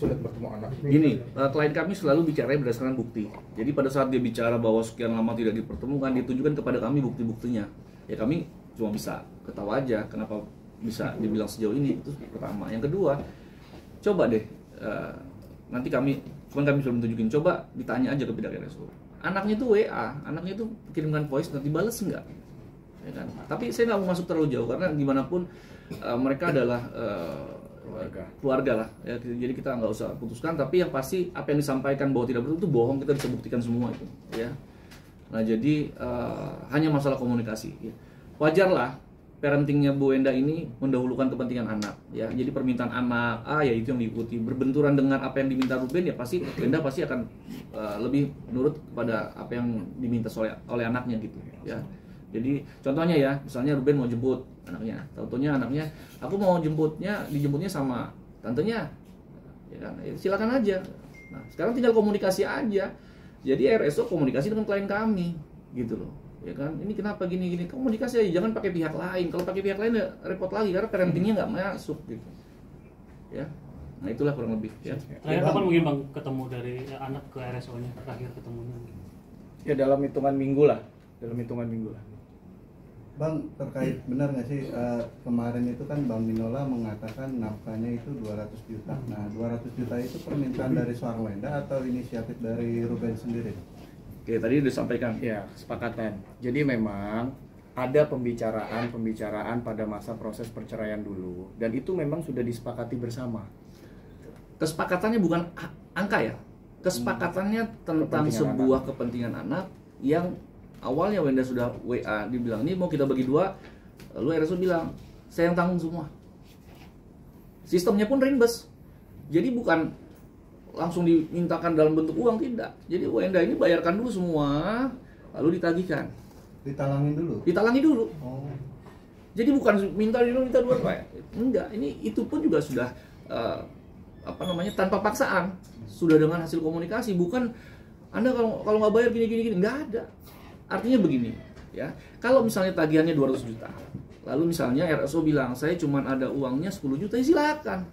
sulit bertemu anak? Gini, klien kami selalu bicara berdasarkan bukti. Jadi pada saat dia bicara bahwa sekian lama tidak dipertemukan, ditunjukkan kepada kami bukti-buktinya. Ya kami cuma bisa ketawa aja, kenapa bisa dibilang sejauh ini. Itu pertama. Yang kedua, coba deh, nanti kami belum tunjukin, coba ditanya aja ke pihak RSO. Anaknya itu WA, anaknya itu kirimkan voice, nanti bales enggak? Ya kan? Tapi saya nggak mau masuk terlalu jauh, karena gimana pun mereka adalah keluarga lah ya, jadi kita nggak usah putuskan, tapi yang pasti apa yang disampaikan bahwa tidak betul itu bohong, kita bisa buktikan semua itu ya. Nah jadi hanya masalah komunikasi ya. Wajar lah parentingnya Bu Wenda ini mendahulukan kepentingan anak ya, jadi permintaan anak ya itu yang diikuti, berbenturan dengan apa yang diminta Ruben ya pasti Wenda pasti akan lebih nurut kepada apa yang diminta oleh anaknya gitu ya. Jadi contohnya ya, misalnya Ruben mau jemput anaknya, tentunya anaknya, aku mau dijemputnya sama tantenya, ya kan? Silakan aja. Nah, sekarang tinggal komunikasi aja. Jadi RSO komunikasi dengan klien kami, gitu loh, ya kan? Ini kenapa gini, komunikasi aja, jangan pakai pihak lain. Kalau pakai pihak lain ya repot lagi, karena parentingnya nggak masuk, gitu. Ya, nah itulah kurang lebih. Ya. Terakhir kapan mungkin Bang ketemu dari anak ke RSO-nya, terakhir ketemunya? Ya dalam hitungan minggu lah. Bang, terkait benar nggak sih kemarin itu kan Bang Minola mengatakan nafkahnya itu 200 juta. Nah, 200 juta itu permintaan dari seorang Wenda atau inisiatif dari Ruben sendiri? Oke, tadi udah sampaikan. Ya, kesepakatan. Jadi memang ada pembicaraan pada masa proses perceraian dulu, dan itu memang sudah disepakati bersama. Kesepakatannya bukan angka ya. Kesepakatannya tentang sebuah kepentingan anak yang awalnya Wenda sudah WA, dibilang ini mau kita bagi dua, lalu RSO bilang saya yang tanggung semua. Sistemnya pun rinbes, jadi bukan langsung dimintakan dalam bentuk uang, tidak. Jadi Wenda ini bayarkan dulu semua, lalu ditagihkan. Ditalangi dulu. Oh. Jadi bukan minta dua Pak. Enggak, itu pun juga sudah tanpa paksaan, sudah dengan hasil komunikasi. Bukan Anda kalau nggak bayar gini, nggak ada. Artinya begini, ya. Kalau misalnya tagihannya 200 juta, lalu misalnya RSO bilang saya cuma ada uangnya 10 juta, ya silakan.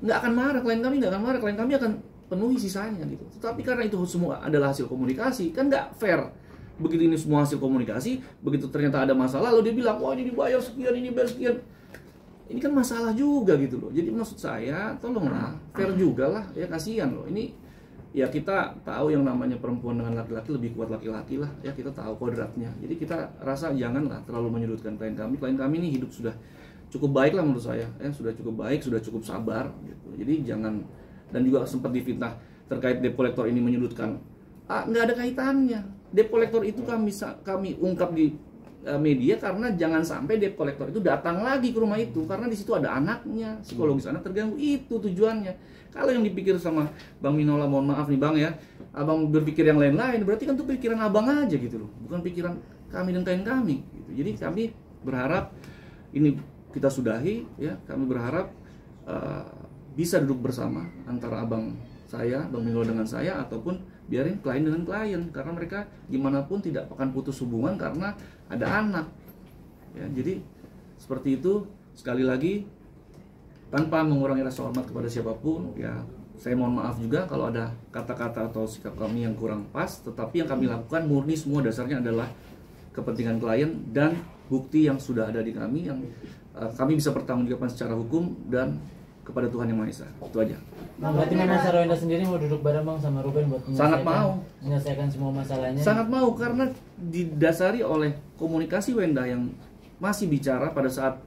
Nggak akan marah, klien kami akan penuhi sisanya gitu. Tetapi karena itu semua adalah hasil komunikasi, kan nggak fair. Begitu ini semua hasil komunikasi, begitu ternyata ada masalah, lalu dia bilang, wah ini dibayar sekian, ini bayar sekian. Ini kan masalah juga gitu loh. Jadi maksud saya, tolonglah, fair juga lah, ya kasihan loh. Ini ya kita tahu yang namanya perempuan dengan laki-laki lebih kuat laki-laki lah, ya kita tahu kodratnya. Jadi kita rasa janganlah terlalu menyudutkan klien kami. Klien kami ini hidup sudah cukup baik lah menurut saya, ya sudah cukup baik, sudah cukup sabar gitu. Jadi jangan, dan juga sempat difitnah terkait debt collector ini menyudutkan. Nggak ada kaitannya. Debt collector itu kami ungkap di media karena jangan sampai debt collector itu datang lagi ke rumah itu, karena di situ ada anaknya, psikologis anak terganggu, itu tujuannya. Kalau yang dipikir sama Bang Minola, mohon maaf nih Bang ya, Abang berpikir yang lain-lain, berarti kan itu pikiran Abang aja gitu loh, bukan pikiran kami dan klien kami gitu. Jadi kami berharap ini kita sudahi ya, kami berharap bisa duduk bersama antara Abang saya, Bang Minola dengan saya, ataupun biarin klien dengan klien, karena mereka gimana pun tidak akan putus hubungan karena ada anak ya. Jadi seperti itu. Sekali lagi, tanpa mengurangi rasa hormat kepada siapapun ya, saya mohon maaf juga kalau ada kata-kata atau sikap kami yang kurang pas. Tetapi yang kami lakukan murni semua dasarnya adalah kepentingan klien dan bukti yang sudah ada di kami, yang kami bisa pertanggungjawabkan secara hukum dan kepada Tuhan Yang Maha Esa. Itu aja. Berarti Mama Sarwenda sendiri mau duduk bareng Bang sama Ruben buat menyelesaikan semua masalahnya? Sangat mau, karena didasari oleh komunikasi Wenda yang masih bicara pada saat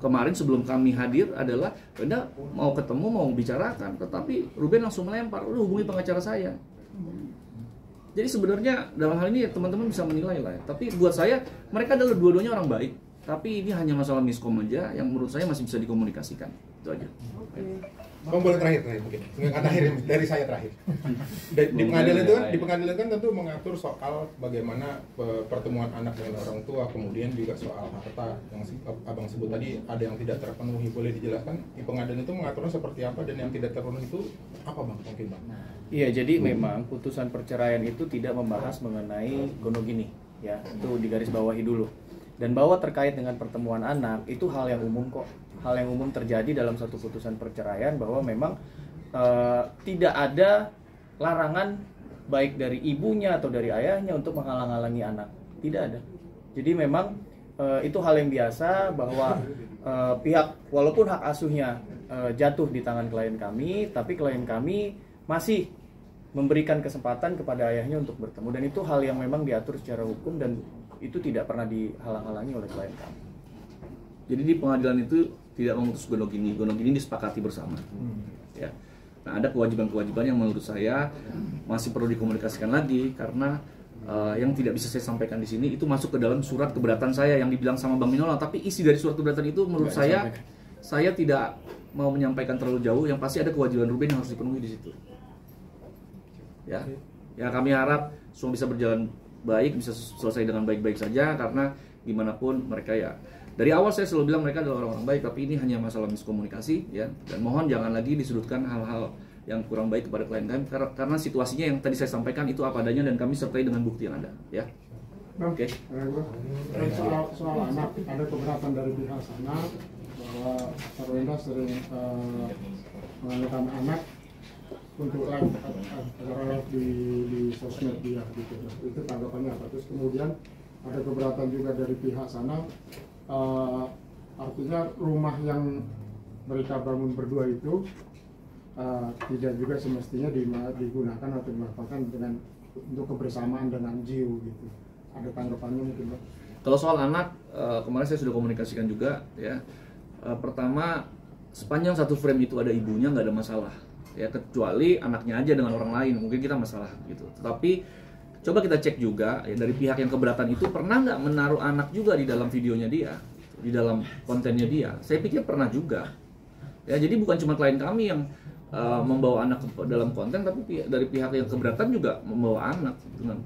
kemarin sebelum kami hadir adalah Wenda mau ketemu, mau bicarakan, tetapi Ruben langsung melempar, udah hubungi pengacara saya. Jadi sebenarnya dalam hal ini teman-teman bisa menilai lah ya. Tapi buat saya mereka adalah dua-duanya orang baik, tapi ini hanya masalah miskom aja yang menurut saya masih bisa dikomunikasikan. Itu aja. Bang, boleh terakhir mungkin. Nggak terakhir, dari saya terakhir. Di pengadilan kan tentu mengatur soal bagaimana pertemuan anak dengan orang tua, kemudian juga soal harta yang Abang sebut tadi ada yang tidak terpenuhi. Boleh dijelaskan di pengadilan itu mengaturnya seperti apa, dan yang tidak terpenuhi itu apa Bang? Mungkin Bang. Iya, jadi memang putusan perceraian itu tidak membahas mengenai gonogini, ya. Itu digarisbawahi dulu. Dan bahwa terkait dengan pertemuan anak itu hal yang umum kok. Hal yang umum terjadi dalam satu putusan perceraian bahwa memang tidak ada larangan baik dari ibunya atau dari ayahnya untuk menghalang-halangi anak. Tidak ada. Jadi memang itu hal yang biasa bahwa pihak walaupun hak asuhnya jatuh di tangan klien kami, tapi klien kami masih memberikan kesempatan kepada ayahnya untuk bertemu, dan itu hal yang memang diatur secara hukum dan itu tidak pernah dihalang-halangi oleh klien kami. Jadi di pengadilan itu tidak memutus gonogini disepakati bersama. Ya. Nah, ada kewajiban-kewajiban yang menurut saya masih perlu dikomunikasikan lagi karena yang tidak bisa saya sampaikan di sini itu masuk ke dalam surat keberatan saya yang dibilang sama Bang Minola, tapi isi dari surat keberatan itu menurut saya tidak mau menyampaikan terlalu jauh. Yang pasti ada kewajiban Ruben yang harus dipenuhi di situ. Ya kami harap semua bisa berjalan baik, bisa selesai dengan baik-baik saja karena gimana pun mereka ya dari awal saya selalu bilang mereka adalah orang-orang baik, tapi ini hanya masalah miskomunikasi ya, dan mohon jangan lagi disudutkan hal-hal yang kurang baik kepada klien kami karena situasinya yang tadi saya sampaikan itu apa adanya dan kami sertai dengan bukti yang ada ya. Oke. Soal anak ada keberatan dari pihak sana bahwa Sarwenda sering mengajukan anak untuk live di sosmed dia gitu. Itu tanggapannya apa? Terus kemudian ada keberatan juga dari pihak sana, artinya rumah yang mereka bangun berdua itu tidak juga semestinya digunakan atau dimanfaatkan dengan untuk kebersamaan dengan Jiu gitu. Ada tanggapannya mungkin Pak? Kalau soal anak, kemarin saya sudah komunikasikan juga ya. Pertama, sepanjang satu frame itu ada ibunya nggak ada masalah ya, kecuali anaknya aja dengan orang lain mungkin kita masalah gitu. Tetapi coba kita cek juga ya, dari pihak yang keberatan itu pernah nggak menaruh anak juga di dalam videonya dia, di dalam kontennya dia. Saya pikir pernah juga ya. Jadi bukan cuma klien kami yang membawa anak ke dalam konten, tapi dari pihak yang keberatan juga membawa anak dengan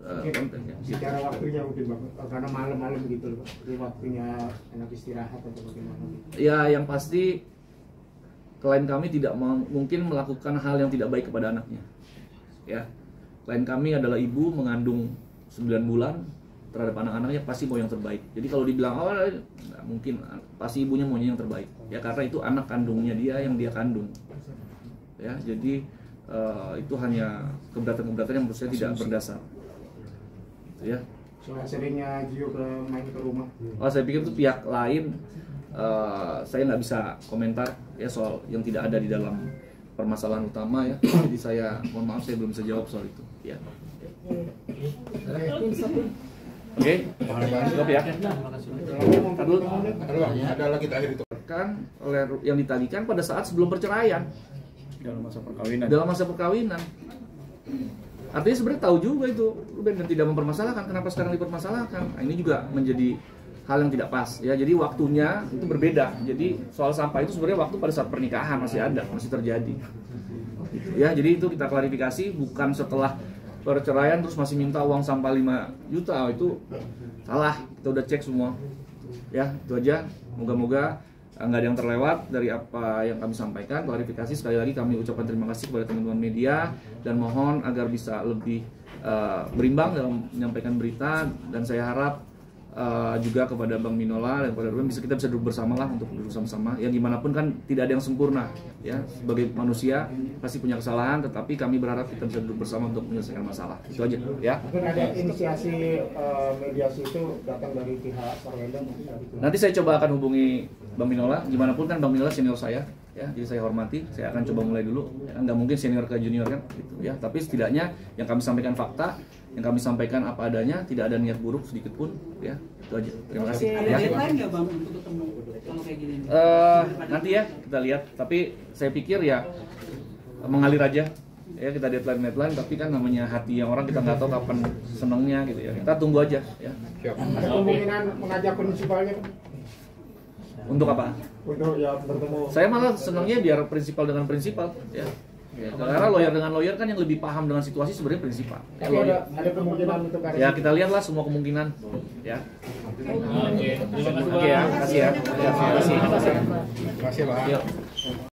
kontennya gitu. Secara waktunya mungkin Bang, karena malam-malam gitu loh, waktunya anak istirahat atau bagaimana gitu. Ya yang pasti klien kami tidak mungkin melakukan hal yang tidak baik kepada anaknya ya. Klien kami adalah ibu mengandung 9 bulan, terhadap anak-anaknya pasti mau yang terbaik. Jadi kalau dibilang nggak mungkin, pasti ibunya maunya yang terbaik ya, karena itu anak kandungnya dia yang dia kandung ya. Jadi itu hanya keberatan-keberatan yang menurut saya tidak berdasar ya. Soal seringnya Gio main ke rumah. Saya pikir itu pihak lain, saya nggak bisa komentar ya soal yang tidak ada di dalam permasalahan utama ya. Jadi saya mohon maaf, saya belum bisa jawab soal itu ya. Oke, cukup ya. Ada lagi terakhir itu Kan oleh yang ditagihkan pada saat sebelum perceraian, Dalam masa perkawinan. dalam masa perkawinan. Artinya sebenarnya tahu juga itu Ruben dan tidak mempermasalahkan. Kenapa sekarang dipermasalahkan? Nah, ini juga menjadi hal yang tidak pas ya. Jadi waktunya itu berbeda. Jadi soal sampah itu sebenarnya waktu pada saat pernikahan masih ada, masih terjadi gitu, ya. Jadi itu kita klarifikasi, bukan setelah perceraian terus masih minta uang sampah 5 juta. Itu salah, kita udah cek semua ya. Itu aja, moga-moga nggak ada yang terlewat dari apa yang kami sampaikan. Klarifikasi sekali lagi kami ucapkan terima kasih kepada teman-teman media dan mohon agar bisa lebih berimbang dalam menyampaikan berita, dan saya harap juga kepada Bang Minola dan kepada Ruben kita bisa duduk bersama lah untuk duduk sama-sama. Ya gimana pun kan tidak ada yang sempurna ya, sebagai manusia pasti punya kesalahan, tetapi kami berharap kita bisa duduk bersama untuk menyelesaikan masalah. Itu aja ya. Mungkin ada inisiasi mediasi itu datang dari pihak Sarwenda mungkin gitu. Nanti saya coba akan hubungi Bang Minola. Gimana pun kan Bang Minola senior saya ya, jadi saya hormati. Saya akan coba mulai dulu ya, nggak mungkin senior ke junior kan gitu ya. Tapi setidaknya yang kami sampaikan fakta, yang kami sampaikan apa adanya, tidak ada niat buruk sedikit pun ya. Itu aja. Terima kasih. Ada Ya. deadline nggak Bang untuk ketemu kalau kayak gini? Nanti ya kita lihat. Tapi saya pikir ya mengalir aja ya, kita deadline, tapi kan namanya hati yang orang kita nggak tahu kapan senangnya gitu ya. Kita tunggu aja ya. Ada kemungkinan mengajak prinsipalnya Untuk apa? untuk ya bertemu. Saya malah senangnya biar prinsipal dengan prinsipal ya. Ya, karena lawyer dengan lawyer kan yang lebih paham dengan situasi sebenarnya prinsipal. Tapi ada kemungkinan untuk Ya kita lihatlah semua kemungkinan ya. Oke ya, kasih ya. Terima kasih. Terima kasih Pak. Yuk.